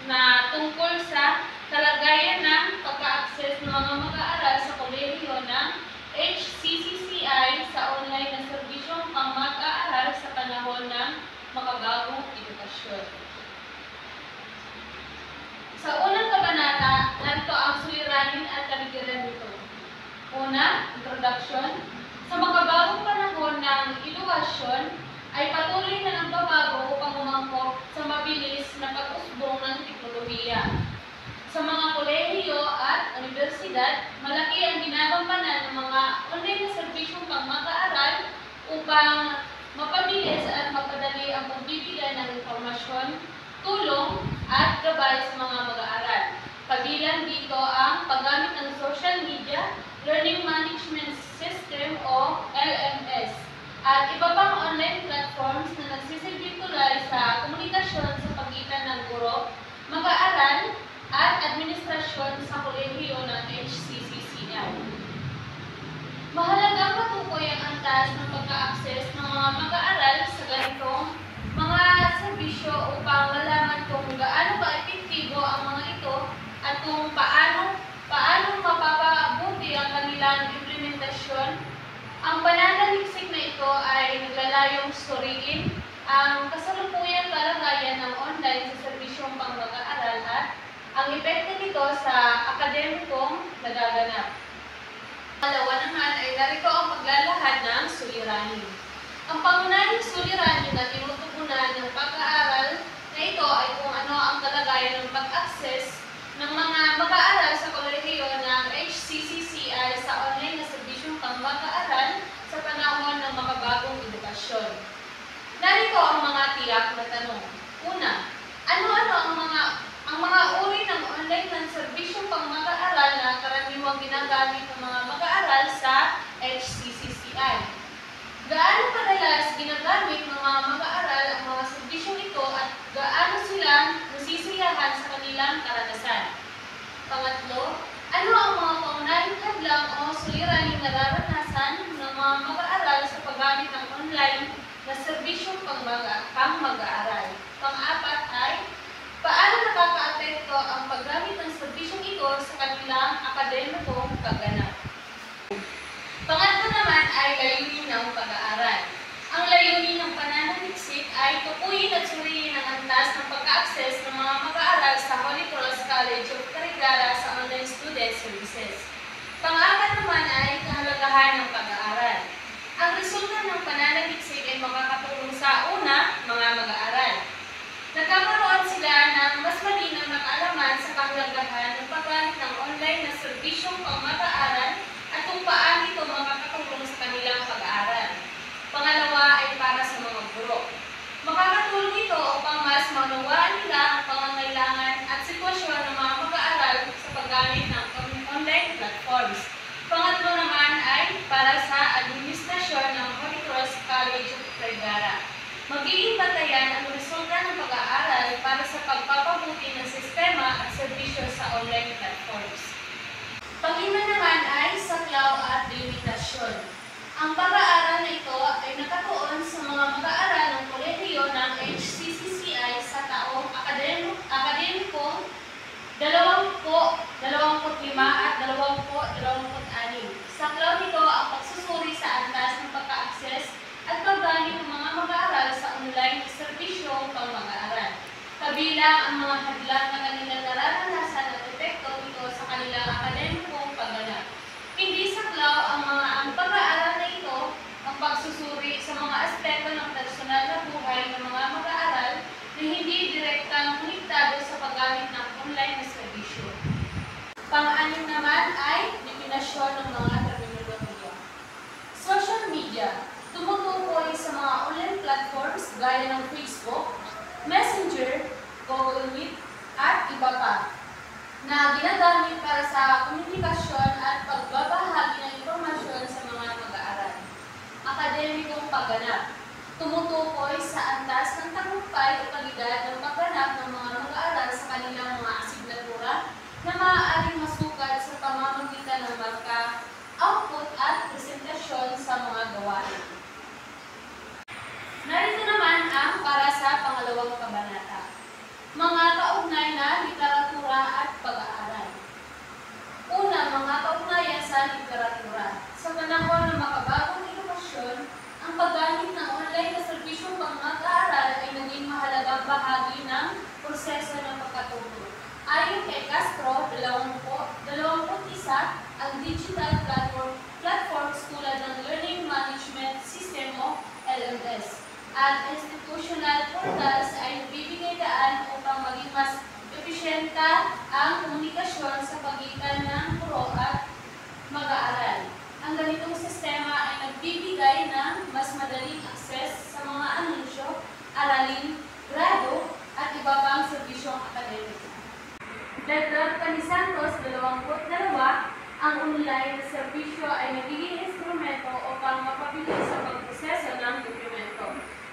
na tungkol sa kalagayan ng pagka-access ng mga mag-aaral sa kolehiyo ng HCCCI sa online na serbisyong pang-mag-aaral sa panahon ng makabagong edukasyon. Sa unang kabanata, narito ang suliranin at kaligiran nito. Una, introduction. Sa makabagong panahon ng edukasyon, ay patuloy na nagbabago upang umangkop sa mabilis na pag-usbong ng teknolohiya. Sa mga kolehiyo at universidad, malaki ang ginagampanan ng mga online na serbisyong pang-mag-aaral upang mapabilis at mapadali ang pagbibigay ng informasyon, tulong at gabay sa mga mag-aaral. Kabilang dito ang paggamit ng social media, Learning Management System o LMS, at iba pang online platforms na nagsisilbing tulay sa komunikasyon sa pagitan ng guro, mag-aaral, at administrasyon sa kolehiyo ng HCCCI. Mahalagang matukoy ang antas ng pagka-access ng mga mag-aaral sa ganitong mga serbisyo upang malaman kung gaano ba epektibo ang mga ito at kung paano mapapabuti ang kanilang implementasyon. Ang pananaliksik na ito ay naglalayong suriin ang kasalukuyang kalagayan ng online sa serbisyong pang-mag-aaral at ang epekto nito sa akademikong nagaganap. Pangalawa naman ay narito ang paglalahad ng suliranin. Ang pangunahing suliranin na tinutugunan ng pag-aaral na ito ay kung ano ang kalagayan ng pag-access ng mga mag-aaral sa kolehiyo ng HCCCI sa online na serbisyong pang-mag-aaral sa panahon ng makabagong edukasyon. Narito ang mga tiyak na tanong. Una, ano-ano ang mga uri ng online na serbisyong pang-mag-aaral na karaniwang ginagamit ng mga mag-aaral sa HCCCI? Gaano kadalas ginagamit ng mga mag-aaral ang mga serbisyong ito at gaano sila nasisiyahan sa kanilang karanasan? Pangatlo, ano ang mga pangunahing hadlang o suliraning nararanasan ng mga mag-aaral sa paggamit ng online na serbisyong pang-mag-aaral? Pang-apat ay, paano nakaka-apekto ang paggamit ng serbisyong ito sa kanilang akademikong pagganap? Pangatlo naman ay layunin ng pag-aaral. Ang layunin ng pananaliksik ay tukuyin at suriin ang antas ng pagka-access ng mga mag-aaral sa Holy Cross College of Carigara sa online student services. Pang-apat naman ay kahalagahan ng pag-aaral. Ang resulta ng pananaliksik ay makakatulong sa una, mga mag-aaral. Nagkakaroon sila ng mas malinaw na kaalaman sa kahalagahan ng paggamit ng online na serbisyong pang-mag-aaral at kung paano ito makakatulong sa kanilang pag-aaral. Pangalawa ay para sa mga guro. Makakatulong ito upang mas maunawaan nila ang pangangailangan at sitwasyon ng mga mag-aaral sa paggamit ng online platforms. Pangatlo naman ay para sa administrasyon ng Holy Cross College of Carigara. Magiging batayan ang resulta ng pag-aaral para sa pagpapabuti ng sistema at serbisyo sa online platforms. Panglima naman ay saklaw at limitasyon. Ang pag-aaral na ito ay nakatuon sa mga mag-aaral ng kolehiyo ng HCCCI sa taong akademikong 2025 at 2026. Saklaw nito ang pagsusuri sa antas ng pagka-access at paggamit ng mga mag-aaral sa online serbisyong pang-mag-aaral. Kabilang ang mga hadlang na kanilang nararanasan at epekto nito sa kanilang akademikong pagganap. Hindi saklaw ang pag-aaral na ito ang pagsusuri sa mga aspeto ng personal na buhay ng mga mag-aaral na hindi direktang konektado sa paggamit ng online na serbisyo. Pang-anim naman ay definasyon ng mga terminolohiya. Social media. Tumutukoy sa mga online platforms gaya ng Facebook, Messenger, Google Meet, at iba pa, na ginagamit para sa komunikasyon at pagbabahagi ng impormasyon sa mga mag-aaral. Akademikong pagganap. Tumutukoy sa antas ng tagumpay o kalidad ng pagganap ng mga mag-aaral sa kanilang mga asignatura na maaaring masukat sa pamamagitan ng marka, output at presentasyon sa mga gawain. Narito naman ang para sa pangalawang kabanata. Mga kaugnay kaugnay na literatura at pag-aaral. Una, mga kaugnayan sa literatura. Sa panahon ng makabagong edukasyon, ang paggamit ng online na serbisyong pang-mag-aaral ay naging mahalagang bahagi ng proseso ng pagkatuturo. Ayon kay Castro, 21, ang digital platforms tulad ng Learning Management System o LMS at institutional portals ay nagbibigay daan upang maging mas episyenta ang komunikasyon sa pagitan ng guro at mag-aaral. Ang ganitong sistema ay nagbibigay ng mas madaling akses sa mga anunsyo, aralin, grado, at iba pang serbisyong akademiko. Dagdag pa ni Santos, 22, ang online na serbisyo ay nagiging instrumento upang mapabilis ang pagproseso ng dokumento,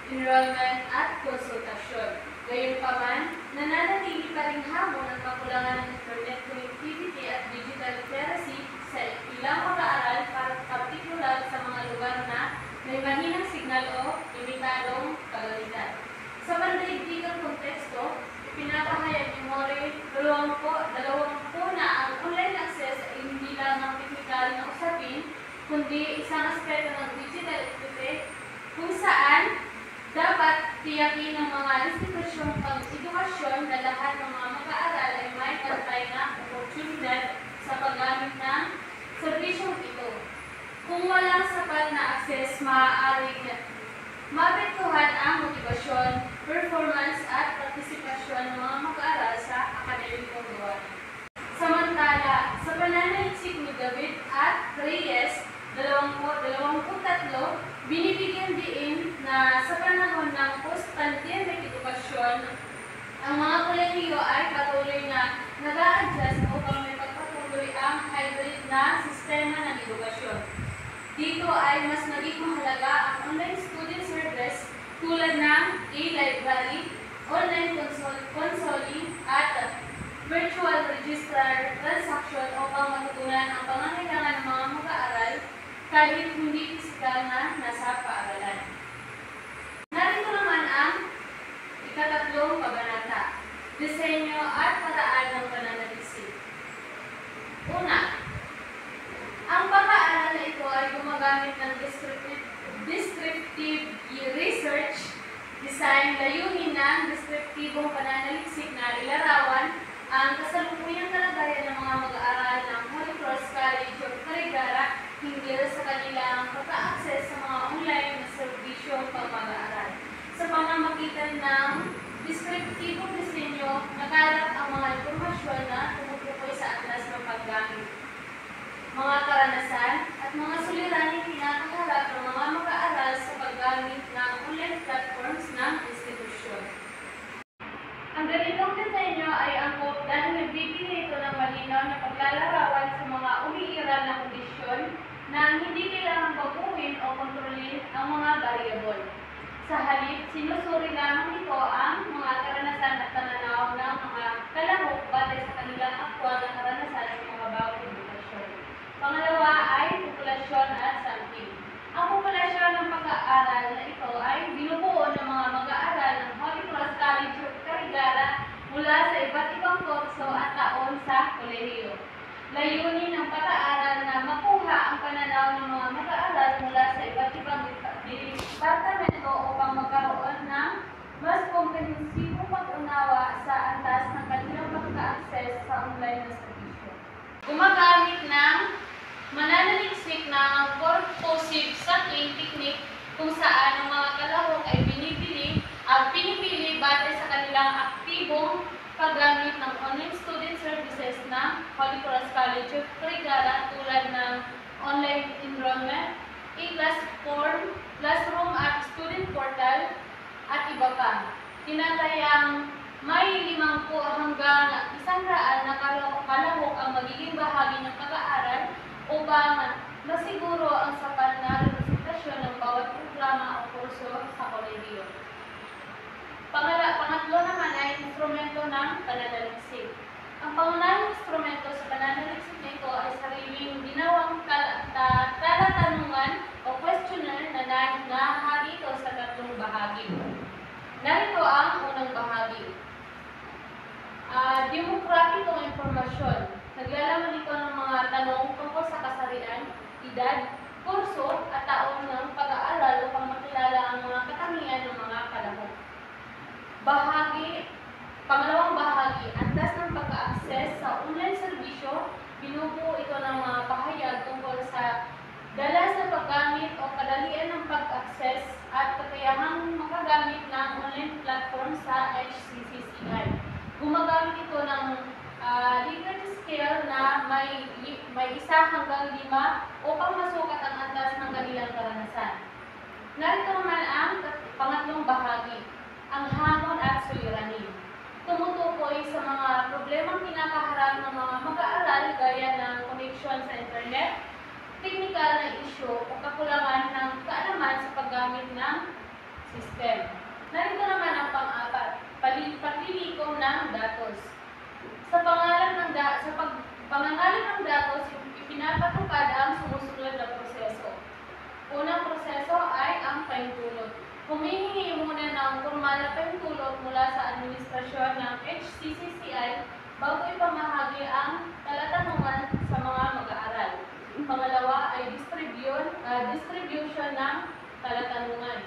enrollment at konsultasyon. Gayunpaman, nananatili pa rin hamon ang kakulangan ng internet connectivity at digital literacy sa ilang mag-aaral, partikular sa mga lugar na may mahinang signal o limitadong kalidad. Sa pandaigdigang konteksto, ipinapahayag ni More 20 na ang online access ay hindi lamang teknikal na usapin, kundi isang aspeto ng digital equity kung saan dapat tiyakin ng mga institusyong pang-edukasyon na lahat ng mga mag-aaral ay may pantay na oportunidad sa paggamit ng serbisyong ito. Kung walang sapat na access, maaaring mapektuhan ang motibasyon, performance at partisipasyon ng mga mag-aaral sa akademikong gawain. Samantala, sa pananaliksik ni David at Reyes, 23, binibigyan diin na sa panahon ng post-pandemic edukasyon, ang mga kolehiyo ay patuloy na nag-a-adjust upang may pagpatuloy ang hybrid na sistema ng edukasyon. Dito ay mas naging mahalaga ang online student service tulad ng e-library, online consoling, at virtual registrar transaction upang matutunan ang pangangailangan ng mga mag-aaral kahit hindi pisikal na nasa paaralan. Narito naman ang ikatatlong kabanata, disenyo at paraan ng pananaliksik. Una, ang pag-aaral na ito ay gumagamit ng descriptive research design, layunin ng deskriptibong pananaliksik na ilarawan ang kasalukuyang kalagayan ng mga mag-aaral ng Holy Cross College of Carigara hinggil sa kanilang pagka-access sa mga online na serbisyong pag-aaral. Sa pamamagitan ng deskriptibong disenyo, nakalap ang mga impormasyon na tumutukoy sa atlas ng paggamit, mga karanasan at mga suliraning kinakaharap ng mga mag-aaral sa paggamit ng online platforms ng institusyon. Ang ganitong disenyo ay angkop dahil nagbibigay ito ng malinaw na paglalarawan sa mga umiiral na kondisyon na hindi kailangang baguhin o kontrolin ang mga variable. Sa halip, sinusuri lamang ito ang mga karanasan at pananaw ng mga kalahok batay sa kanilang aktwal na karanasan sa mga bagong edukasyon. Pangalawa ay populasyon at sampling. Ang populasyon ng pag-aaral na ito ay binubuo ng mga mag-aaral ng Holy Cross College of Carigara mula sa iba't ibang kurso at taon sa kolehiyo. Layunin ng pag-aaral na makuha ang pananaw ng mga mag-aaral mula sa iba't ibang departamento upang magkaroon ng mas komprehensibong pag-unawa sa antas ng kanilang pagka-access sa online na serbisyo. Gumagamit ng mananaliksik ng purposive sampling technique kung saan ang mga kalahok ay pinipili batay sa kanilang aktibong paggamit ng online student services ng Holy Cross College of Carigara tulad ng online enrollment, classroom at student portal, at iba pa. Tinatayang may 50 hanggang 100 na kalahok ang magiging bahagi ng pag-aaral upang masiguro ang sapat na representasyon ng bawat programa o kurso sa kolehiyo. Pangatlo naman ay instrumento ng pananaliksik. Ang pangunahing instrumento sa pananaliksik nito ay sariling ginawang talatanungan o questionnaire na nahahagi ito sa tatlong bahagi. Narito ang unang bahagi. Demokratikong impormasyon. Naglalaman ito ng mga tanong tungkol sa kasarian, edad, kurso at taon ng pag-aaral upang makilala ang mga katangian ng mga kalahok. Pangalawang bahagi, antas ng pagka-access sa online serbisyo. Binubuo ito ng mga pahayag tungkol sa dalas na paggamit o kadalian ng pag-access at kakayahang makagamit ng online platform sa HCCCI. Gumagamit ito ng Likert scale na may 1 hanggang 5 upang masukat ang antas ng kanilang karanasan. Narito naman ang pangatlong bahagi, ang hamon at suliranin. Tumutukoy sa mga problemang kinakaharap ng mga mag-aaral gaya ng connection sa internet, technical na issue o kakulangan ng kaalaman sa paggamit ng system. Narito naman ang pang-apat, paglilikom ng datos. Sa pangangalan ng datos, ipinapatupad ang sumusunod na proseso. Unang proseso ay ang pahintulot. Humihingi muna ng formal na pahintulot mula sa administrasyon ng HCCCI bago ipamahagi ang talatanungan sa mga mag-aaral. Pangalawa ay distribution ng talatanungan.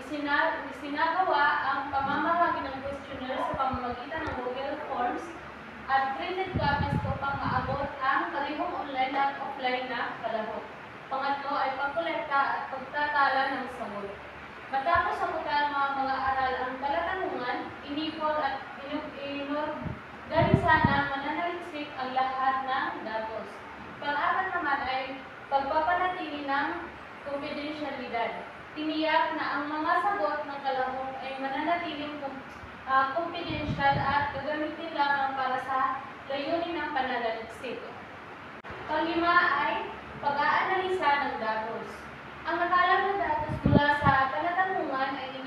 Isinagawa ang pamamahagi ng questionnaire sa pamamagitan ng Google Forms at printed copies upang maabot ang parehong online at offline na kalahok. Pangatlo ay pagkolekta at pagtatala ng sagot. Matapos sagutan ng mga mag-aaral ang talatanungan, inipol at inorganisa ng mananaliksik ang lahat ng datos. Pang-apat naman ay pagpapanatili ng confidentialidad. Tiniyak na ang mga sagot ng kalahok ay mananatiling confidential at gagamitin lamang para sa layunin ng pananaliksik. Panglima ay pag-aanalisa ng datos. Ang nakalang na datos mula sa talatanungan ay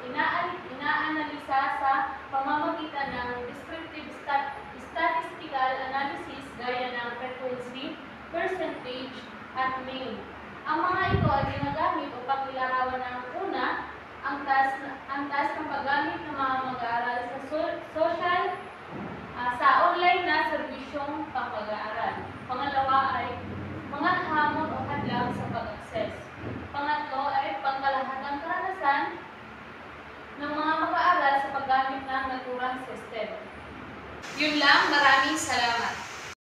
inaanalisa sa pamamagitan ng descriptive statistical analysis gaya ng frequency, percentage, at mean. Ang mga ito ay ginagamit upang ilarawan ng una, ang taas ng paggamit ng mga mag-aaral sa online na serbisyong pag-aaral. Pangalawa ay mga hamon o hadlang sa pag-access. Pangatlo ay pangkalahatang karanasan ng mga mag-aaral sa paggamit ng naturang system. Yun lang, maraming salamat.